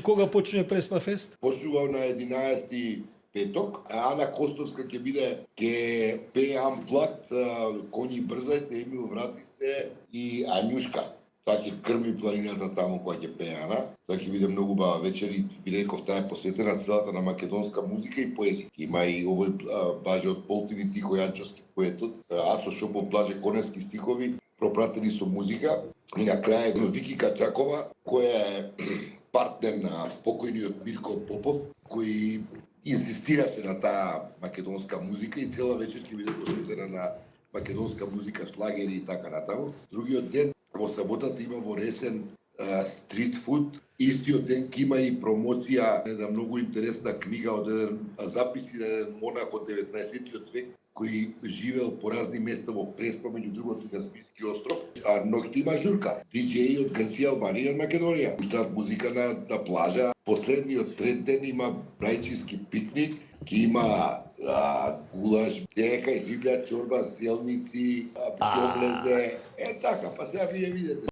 Кога почне Преспа Фест? Почнував на 11 петок, а Ана Костовска ќе биде, ќе пее амплакт, Коњи брзајте, Емил врати се и Анјушка. Тоа ќе крми планината таму која ќе пее Ана. Тоа ќе биде многу бава вечер и би реков таа е посветена целата на македонска музика и поезија. Има и овој Блаже од Полтини Тихо Јанчовски поетот, Ацо Шопов Блаже Коневски стихови, пропратени со музика. И на крај Вики Качакова, која е партнер на покојниот Мирко Попов, кој инсистираше на таа македонска музика и цела вечер ќе биде посветена на македонска музика, шлагери и така натаму. Другиот ден во саботата има во Ресен стрит фуд. Истиот ден ќе има и промоција на многу интересна книга од еден записи на еден монах од 19 век кој живеел по разни места во Преспа, меѓу другото и на Списки остров. А ноќта има журка. Диџеи од Грција, Албанија и Македонија. Пуштаат музика на плажа. Последниот трет ден има брајчиски пикник, ќе има гулаш, дека, живлја, чорба, селници, доблезе. Така, па сега вие видите.